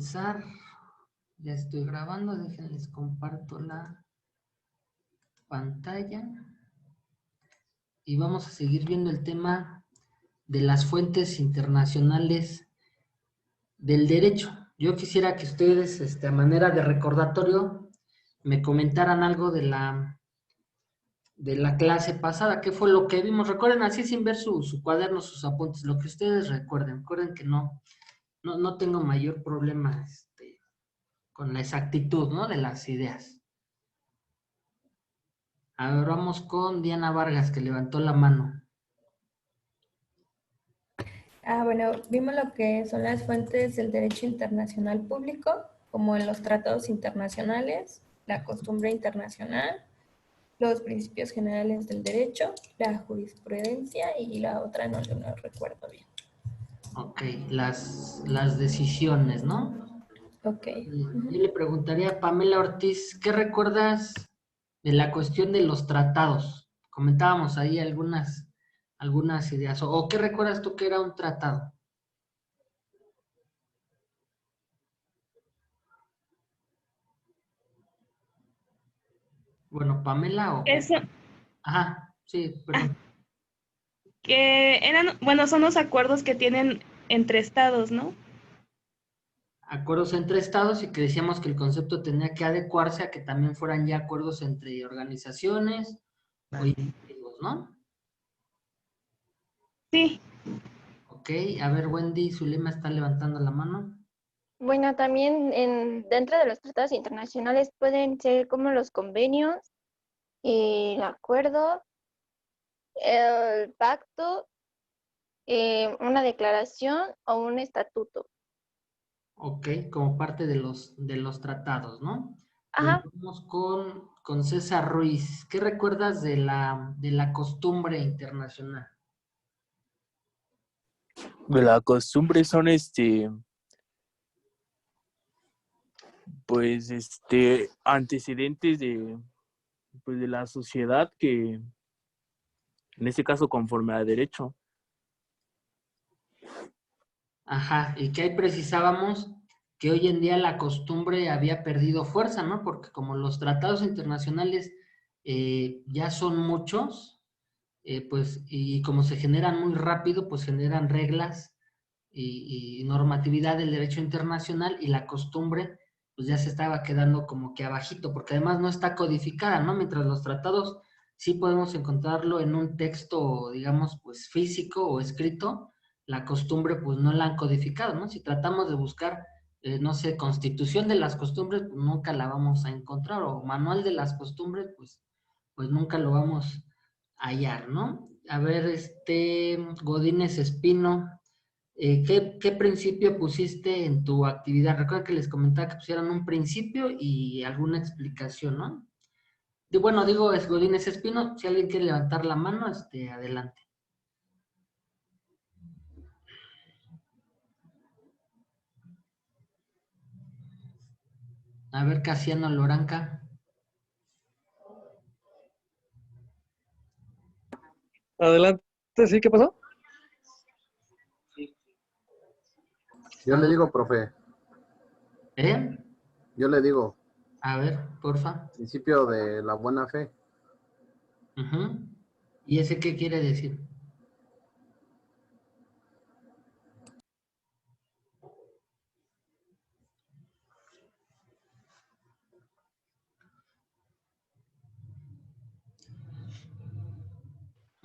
comenzar. Ya estoy grabando, déjenles comparto la pantalla. Y vamos a seguir viendo el tema de las fuentes internacionales del derecho. Yo quisiera que ustedes, a manera de recordatorio, me comentaran algo de la clase pasada. ¿Qué fue lo que vimos? Recuerden así sin ver su cuaderno, sus apuntes, lo que ustedes recuerden. Recuerden que no tengo mayor problema con la exactitud, ¿no? De las ideas. A ver, vamos con Diana Vargas, que levantó la mano. Bueno, vimos lo que son las fuentes del derecho internacional público, como en los tratados internacionales, la costumbre internacional, los principios generales del derecho, la jurisprudencia y la otra no recuerdo bien. Ok, las decisiones, ¿no? Ok. Yo le preguntaría a Pamela Ortiz, ¿qué recuerdas de la cuestión de los tratados? Comentábamos ahí algunas ideas. ¿O qué recuerdas tú que era un tratado? Bueno, Pamela o... Eso, Ajá, sí, perdón. que eran, bueno, son los acuerdos que tienen entre estados, ¿no? Acuerdos entre estados y que decíamos que el concepto tenía que adecuarse a que también fueran ya acuerdos entre organizaciones o individuos, ¿no? Sí. Ok, a ver, Wendy Zulema está levantando la mano. Bueno, también dentro de los tratados internacionales pueden ser como los convenios, el acuerdo, el pacto, una declaración o un estatuto. Ok, como parte de los tratados, ¿no? Ajá. Vamos con César Ruiz. ¿Qué recuerdas de la costumbre internacional? De la costumbre son pues antecedentes de la sociedad que en este caso conforme a derecho. Ajá, y que ahí precisábamos que hoy en día la costumbre había perdido fuerza, ¿no? Porque como los tratados internacionales ya son muchos, pues, y como se generan muy rápido, pues generan reglas y normatividad del derecho internacional y la costumbre, pues ya se estaba quedando como que abajito, porque además no está codificada, ¿no? Mientras los tratados sí podemos encontrarlo en un texto, digamos, pues físico o escrito, la costumbre pues no la han codificado, ¿no? Si tratamos de buscar, no sé, constitución de las costumbres, pues nunca la vamos a encontrar, o manual de las costumbres, pues nunca lo vamos a hallar, ¿no? A ver, Godínez Espino, ¿qué principio pusiste en tu actividad? Recuerda que les comentaba que pusieran un principio y alguna explicación, ¿no? Bueno, digo, es Godínez Espino, si alguien quiere levantar la mano, adelante. A ver, Casiano Loranca. Adelante, ¿sí? ¿Qué pasó? Yo le digo, profe. ¿Eh? Yo le digo. A ver, porfa. Principio de la buena fe. Uh-huh. ¿Y ese qué quiere decir?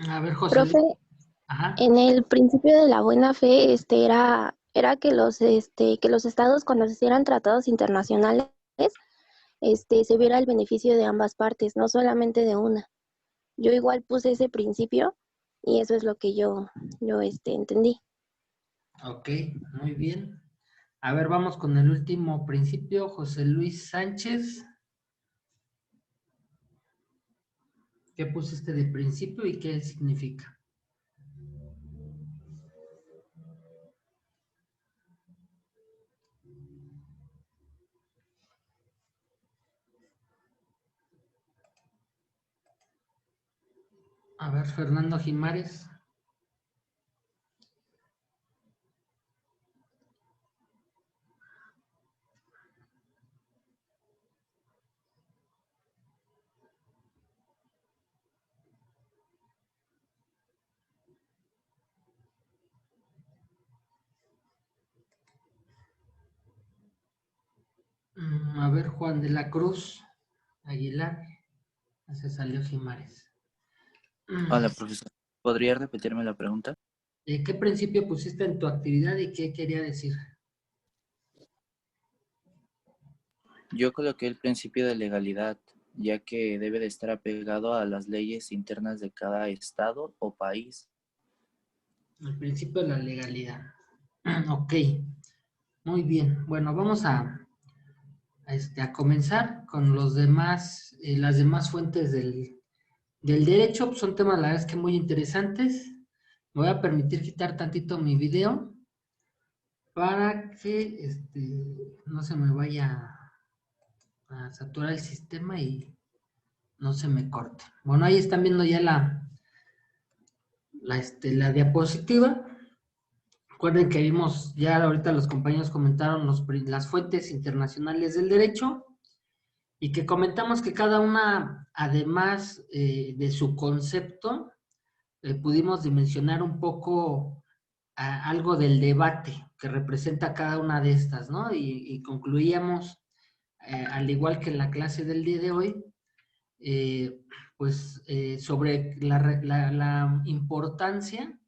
A ver, José Luis. Profe, Ajá. en el principio de la buena fe, era que los estados cuando se hicieran tratados internacionales, se viera el beneficio de ambas partes, no solamente de una. Yo igual puse ese principio y eso es lo que yo entendí. Ok, muy bien. A ver, vamos con el último principio, José Luis Sánchez. ¿Qué pusiste de principio y qué significa? A ver, Fernando Jimares. A ver, Juan de la Cruz Aguilar. Se salió Jimares. Hola, profesor. ¿Podría repetirme la pregunta? ¿Qué principio pusiste en tu actividad y qué quería decir? Yo coloqué el principio de legalidad, ya que debe de estar apegado a las leyes internas de cada estado o país. El principio de la legalidad. Ok, muy bien. Bueno, vamos a comenzar con los demás, las demás fuentes del derecho. Son temas, la verdad es que muy interesantes. Me voy a permitir quitar tantito mi video para que no se me vaya a saturar el sistema y no se me corte. Bueno, ahí están viendo ya la diapositiva. Recuerden que vimos, ya ahorita los compañeros comentaron las fuentes internacionales del derecho y que comentamos que cada una, además de su concepto, pudimos dimensionar un poco algo del debate que representa cada una de estas, ¿no? Y concluíamos, al igual que en la clase del día de hoy, sobre la importancia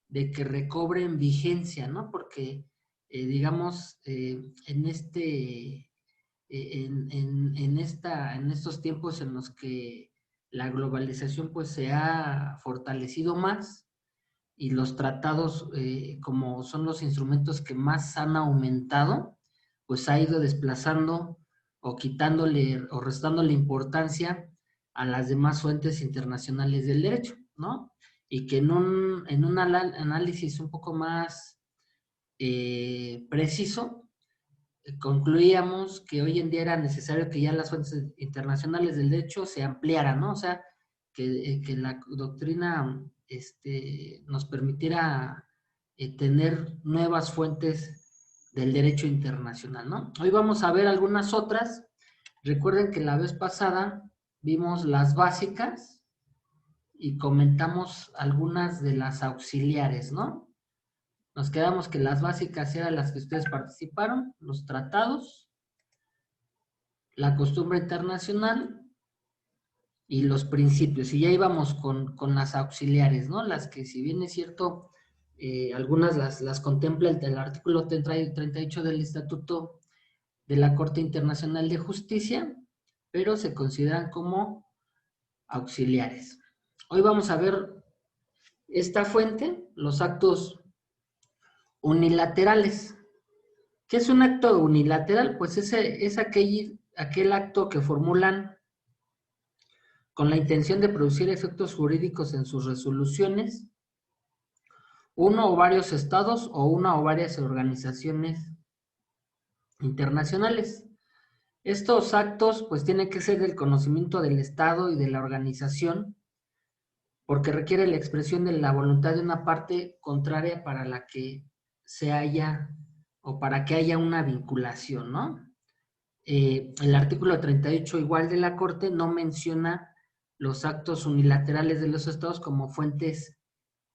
de que recobren vigencia, ¿no? Porque, digamos, en estos tiempos en los que la globalización pues se ha fortalecido más y los tratados, como son los instrumentos que más han aumentado, pues ha ido desplazando o quitándole o restándole importancia a las demás fuentes internacionales del derecho, ¿no? Y que en un análisis un poco más preciso, concluíamos que hoy en día era necesario que ya las fuentes internacionales del derecho se ampliaran, ¿no? O sea, que la doctrina nos permitiera tener nuevas fuentes del derecho internacional, ¿no? Hoy vamos a ver algunas otras. Recuerden que la vez pasada vimos las básicas y comentamos algunas de las auxiliares, ¿no? Nos quedamos que las básicas eran las que ustedes participaron, los tratados, la costumbre internacional y los principios. Y ya íbamos con las auxiliares, ¿no? Las que, si bien es cierto, algunas las contempla el artículo 38 del Estatuto de la Corte Internacional de Justicia, pero se consideran como auxiliares. Hoy vamos a ver esta fuente, los actos unilaterales. ¿Qué es un acto unilateral? Pues es aquel acto que formulan con la intención de producir efectos jurídicos en sus resoluciones uno o varios estados o una o varias organizaciones internacionales. Estos actos pues tienen que ser del conocimiento del estado y de la organización porque requiere la expresión de la voluntad de una parte contraria para la que se haya o para que haya una vinculación, ¿no? El artículo 38 igual de la Corte no menciona los actos unilaterales de los estados como fuentes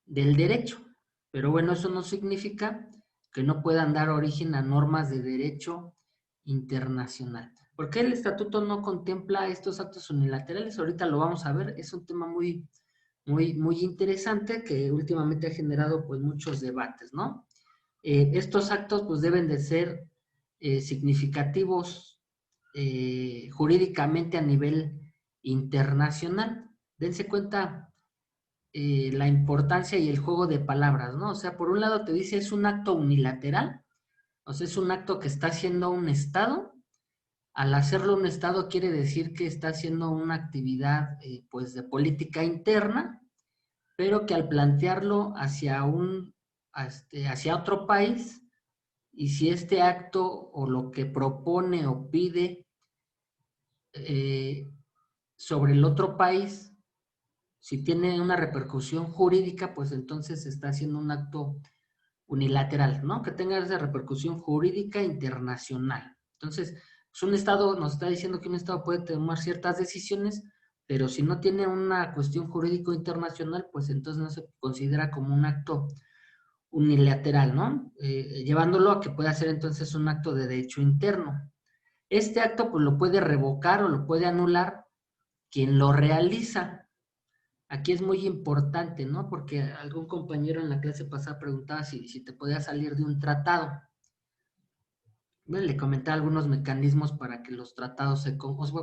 del derecho, pero bueno, eso no significa que no puedan dar origen a normas de derecho internacional. ¿Por qué el estatuto no contempla estos actos unilaterales? Ahorita lo vamos a ver, es un tema muy interesante que últimamente ha generado pues muchos debates, ¿no? Estos actos pues deben de ser significativos jurídicamente a nivel internacional. Dense cuenta la importancia y el juego de palabras, ¿no? O sea, por un lado te dice es un acto unilateral, o sea, es un acto que está haciendo un Estado. Al hacerlo un Estado quiere decir que está haciendo una actividad pues de política interna, pero que al plantearlo hacia otro país, y si este acto o lo que propone o pide sobre el otro país, si tiene una repercusión jurídica, pues entonces se está haciendo un acto unilateral, ¿no? Que tenga esa repercusión jurídica internacional. Entonces, pues un Estado nos está diciendo que un Estado puede tomar ciertas decisiones, pero si no tiene una cuestión jurídico internacional, pues entonces no se considera como un acto unilateral, ¿no? Llevándolo a que pueda ser entonces un acto de derecho interno. Este acto pues lo puede revocar o lo puede anular quien lo realiza. Aquí es muy importante, ¿no? Porque algún compañero en la clase pasada preguntaba si te podía salir de un tratado. Bueno, le comentaba algunos mecanismos para que los tratados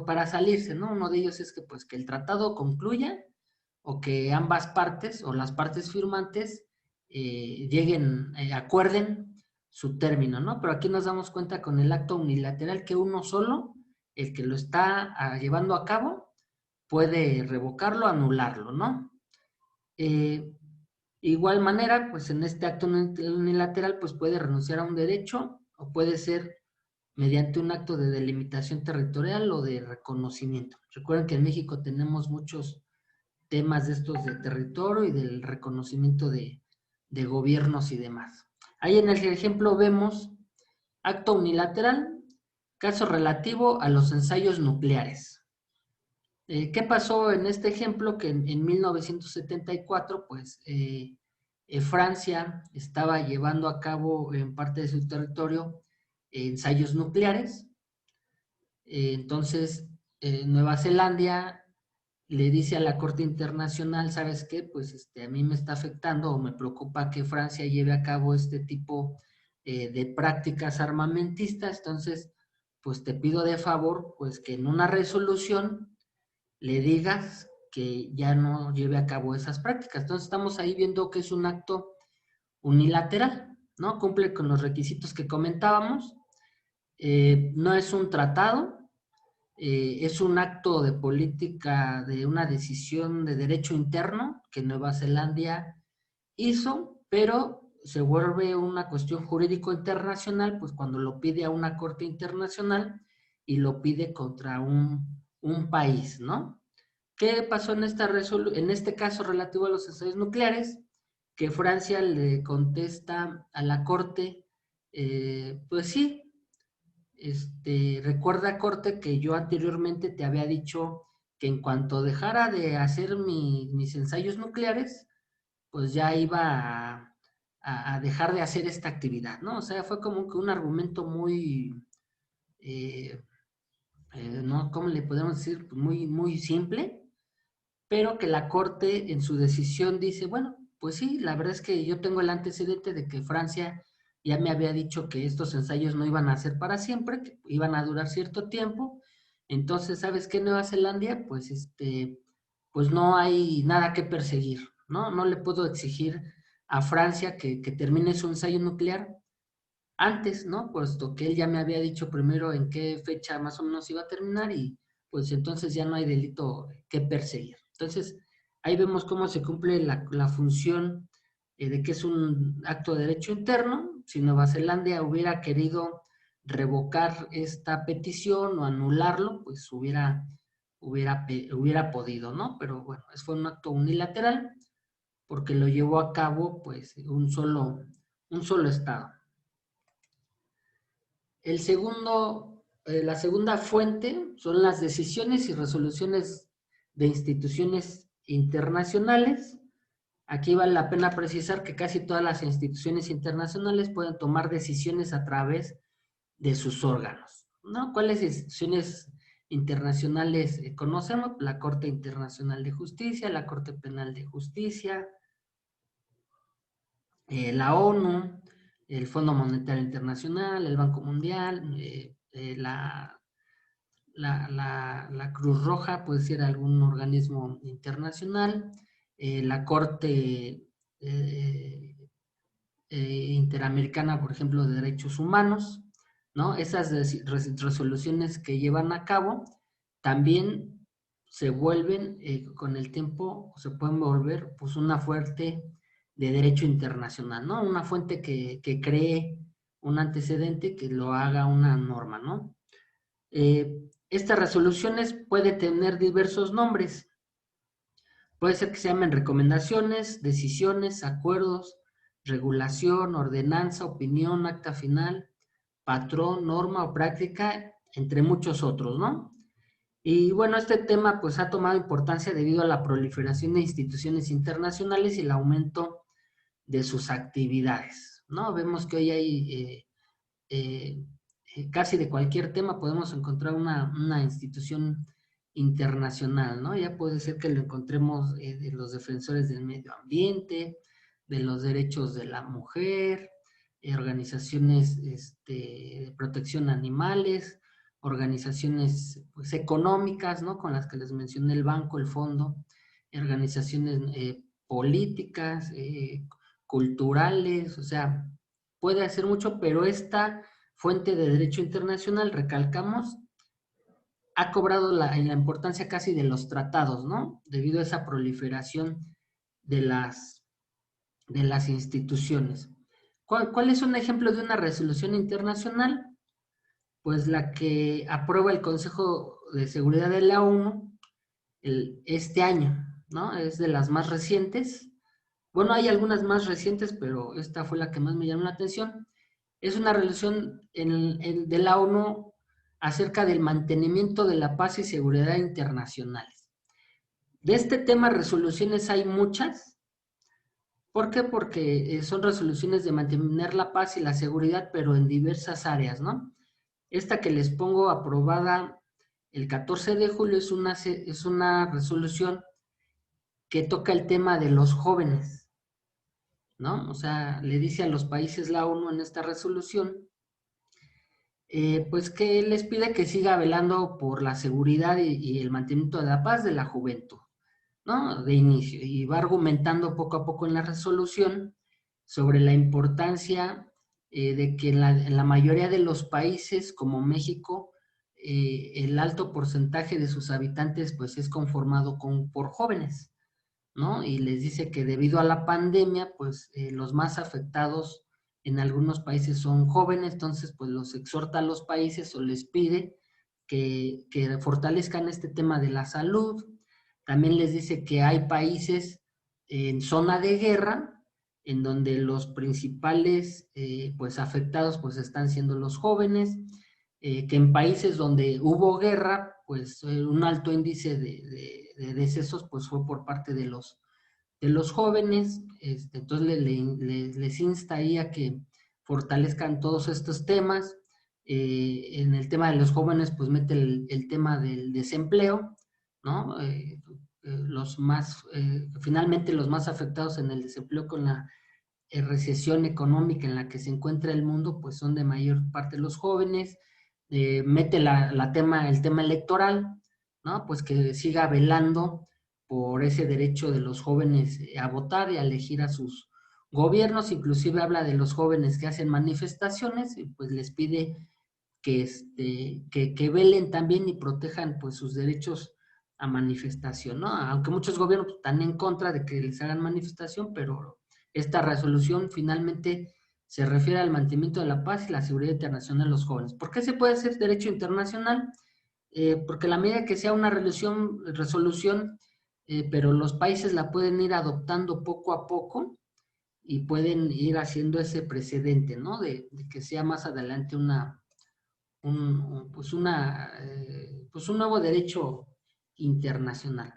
para salirse, ¿no? Uno de ellos es que, pues, que el tratado concluya o que ambas partes o las partes firmantes acuerden su término, ¿no? Pero aquí nos damos cuenta con el acto unilateral que uno solo, el que lo está llevando a cabo, puede revocarlo, anularlo, ¿no? Igual manera, pues en este acto unilateral, pues puede renunciar a un derecho o puede ser mediante un acto de delimitación territorial o de reconocimiento. Recuerden que en México tenemos muchos temas de estos de territorio y del reconocimiento de gobiernos y demás. Ahí en el ejemplo vemos acto unilateral, caso relativo a los ensayos nucleares. ¿Qué pasó en este ejemplo? Que en 1974, pues, Francia estaba llevando a cabo en parte de su territorio ensayos nucleares. Entonces, Nueva Zelanda le dice a la Corte Internacional, ¿sabes qué? Pues a mí me está afectando o me preocupa que Francia lleve a cabo este tipo de prácticas armamentistas, entonces, pues te pido de favor, pues que en una resolución le digas que ya no lleve a cabo esas prácticas. Entonces estamos ahí viendo que es un acto unilateral, ¿no? Cumple con los requisitos que comentábamos, no es un tratado, es un acto de política, de una decisión de derecho interno que Nueva Zelanda hizo, pero se vuelve una cuestión jurídico internacional, pues cuando lo pide a una corte internacional y lo pide contra un país, ¿no? ¿Qué pasó en este caso relativo a los ensayos nucleares? Que Francia le contesta a la corte, pues sí, recuerda, corte, que yo anteriormente te había dicho que en cuanto dejara de hacer mis ensayos nucleares, pues ya iba a dejar de hacer esta actividad, ¿no? O sea, fue como que un argumento muy, ¿no? ¿Cómo le podemos decir? Muy, muy simple, pero que la Corte en su decisión dice, bueno, pues sí, la verdad es que yo tengo el antecedente de que Francia ya me había dicho que estos ensayos no iban a ser para siempre, que iban a durar cierto tiempo, entonces, ¿sabes qué, Nueva Zelanda? Pues, pues no hay nada que perseguir, ¿no? No le puedo exigir a Francia que termine su ensayo nuclear antes, ¿no? Puesto que él ya me había dicho primero en qué fecha más o menos iba a terminar y pues entonces ya no hay delito que perseguir. Entonces, ahí vemos cómo se cumple la función de que es un acto de derecho interno. Si Nueva Zelanda hubiera querido revocar esta petición o anularlo, pues hubiera podido, ¿no? Pero bueno, fue un acto unilateral porque lo llevó a cabo pues un solo estado. La segunda fuente son las decisiones y resoluciones de instituciones internacionales. Aquí vale la pena precisar que casi todas las instituciones internacionales pueden tomar decisiones a través de sus órganos, ¿no? ¿Cuáles instituciones internacionales conocemos? La Corte Internacional de Justicia, la Corte Penal de Justicia, la ONU, el Fondo Monetario Internacional, el Banco Mundial, la Cruz Roja, puede ser algún organismo internacional, la Corte Interamericana, por ejemplo, de Derechos Humanos, ¿no? Esas resoluciones que llevan a cabo también se vuelven, con el tiempo, se pueden volver pues una fuente de derecho internacional, ¿no? Una fuente que cree un antecedente que lo haga una norma, ¿no? Estas resoluciones pueden tener diversos nombres. Puede ser que se llamen recomendaciones, decisiones, acuerdos, regulación, ordenanza, opinión, acta final, patrón, norma o práctica, entre muchos otros, ¿no? Y bueno, este tema pues ha tomado importancia debido a la proliferación de instituciones internacionales y el aumento de sus actividades, ¿no? Vemos que hoy hay casi de cualquier tema podemos encontrar una institución internacional, ¿no? Ya puede ser que lo encontremos de los defensores del medio ambiente, de los derechos de la mujer, organizaciones de protección a animales, organizaciones pues, económicas, ¿no? Con las que les mencioné, el banco, el fondo, organizaciones políticas, culturales, o sea, puede hacer mucho, pero esta fuente de derecho internacional, recalcamos, ha cobrado en la importancia casi de los tratados, ¿no? Debido a esa proliferación de las instituciones. ¿Cuál es un ejemplo de una resolución internacional? Pues la que aprueba el Consejo de Seguridad de la ONU este año, ¿no? Es de las más recientes. Bueno, hay algunas más recientes, pero esta fue la que más me llamó la atención. Es una resolución de la ONU acerca del mantenimiento de la paz y seguridad internacionales. De este tema, resoluciones hay muchas. ¿Por qué? Porque son resoluciones de mantener la paz y la seguridad, pero en diversas áreas, ¿no? Esta que les pongo aprobada el 14 de julio es una resolución que toca el tema de los jóvenes, ¿no? O sea, le dice a los países la ONU en esta resolución, pues que les pide que siga velando por la seguridad y el mantenimiento de la paz de la juventud, ¿no? De inicio, y va argumentando poco a poco en la resolución sobre la importancia de que en la mayoría de los países, como México, el alto porcentaje de sus habitantes pues es conformado por jóvenes, ¿no? Y les dice que debido a la pandemia, pues los más afectados en algunos países son jóvenes, entonces pues los exhorta a los países o les pide que fortalezcan este tema de la salud. También les dice que hay países en zona de guerra, en donde los principales pues afectados pues están siendo los jóvenes, que en países donde hubo guerra, pues un alto índice de decesos pues fue por parte de los jóvenes. Entonces les insta ahí a que fortalezcan todos estos temas. En el tema de los jóvenes pues mete el tema del desempleo, ¿no? Finalmente los más afectados en el desempleo con la recesión económica en la que se encuentra el mundo, pues son de mayor parte los jóvenes. Mete el tema electoral, ¿no? Pues que siga velando por ese derecho de los jóvenes a votar y a elegir a sus gobiernos. Inclusive habla de los jóvenes que hacen manifestaciones y pues les pide que velen también y protejan pues sus derechos a manifestación, ¿no? Aunque muchos gobiernos están en contra de que les hagan manifestación, pero esta resolución finalmente se refiere al mantenimiento de la paz y la seguridad internacional de los jóvenes. ¿Por qué se puede hacer derecho internacional? Porque a la medida que sea una resolución, pero los países la pueden ir adoptando poco a poco y pueden ir haciendo ese precedente, ¿no? De que sea más adelante un nuevo derecho internacional.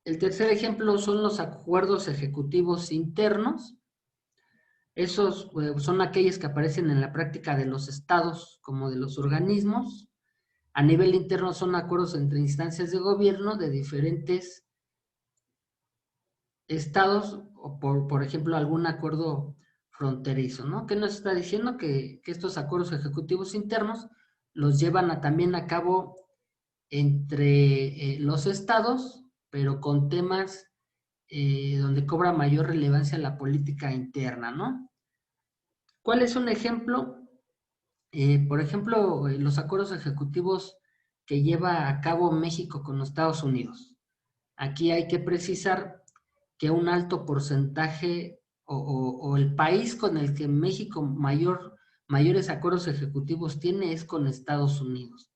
El tercer ejemplo son los acuerdos ejecutivos internos. Esos son aquellos que aparecen en la práctica de los estados como de los organismos. A nivel interno son acuerdos entre instancias de gobierno de diferentes estados o por ejemplo algún acuerdo fronterizo, ¿no? ¿Qué nos está diciendo? Que estos acuerdos ejecutivos internos los llevan también a cabo entre los estados, pero con temas donde cobra mayor relevancia la política interna, ¿no? ¿Cuál es un ejemplo? Por ejemplo, los acuerdos ejecutivos que lleva a cabo México con los Estados Unidos. Aquí hay que precisar que un alto porcentaje o el país con el que México mayores acuerdos ejecutivos tiene es con Estados Unidos.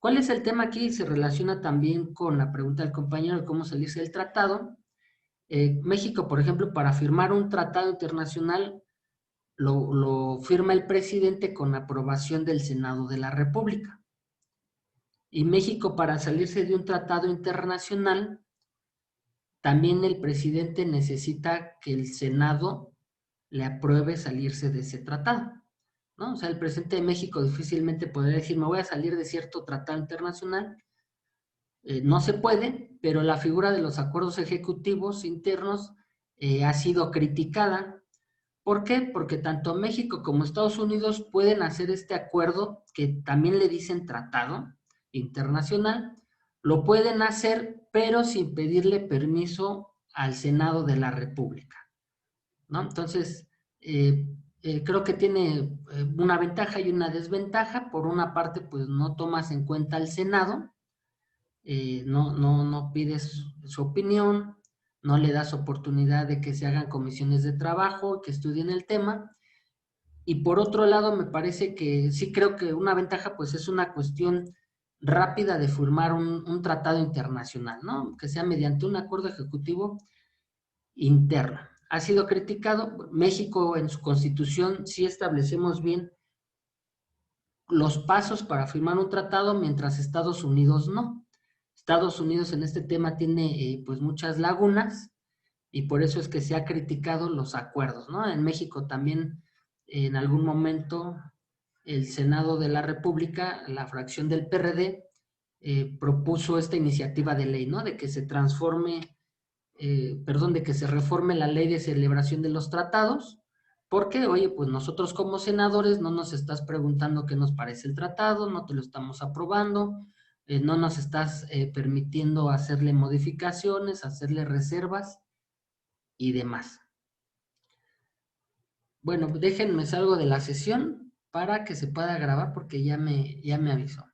¿Cuál es el tema aquí? Se relaciona también con la pregunta del compañero de cómo salirse del tratado. México, por ejemplo, para firmar un tratado internacional, lo firma el presidente con aprobación del Senado de la República. Y México, para salirse de un tratado internacional, también el presidente necesita que el Senado le apruebe salirse de ese tratado. ¿no? O sea, el presidente de México difícilmente podría decir, me voy a salir de cierto tratado internacional. No se puede, pero la figura de los acuerdos ejecutivos internos ha sido criticada. ¿Por qué? Porque tanto México como Estados Unidos pueden hacer este acuerdo, que también le dicen tratado internacional, lo pueden hacer, pero sin pedirle permiso al Senado de la República, ¿no? Entonces, creo que tiene una ventaja y una desventaja. Por una parte, pues no tomas en cuenta al Senado, no pides su opinión, no le das oportunidad de que se hagan comisiones de trabajo, que estudien el tema. Y por otro lado, me parece que sí creo que una ventaja pues es una cuestión rápida de firmar un tratado internacional, ¿no? Que sea mediante un acuerdo ejecutivo interno. Ha sido criticado. México en su constitución sí establecemos bien los pasos para firmar un tratado, mientras Estados Unidos no. Estados Unidos en este tema tiene pues muchas lagunas, y por eso es que se ha criticado los acuerdos, ¿no? En México también en algún momento el Senado de la República, la fracción del PRD, propuso esta iniciativa de ley, ¿no? De que se de que se reforme la ley de celebración de los tratados, porque, oye, pues nosotros como senadores no nos estás preguntando qué nos parece el tratado, no te lo estamos aprobando, no nos estás permitiendo hacerle modificaciones, hacerle reservas y demás. Bueno, déjenme salgo de la sesión para que se pueda grabar, porque ya me avisó.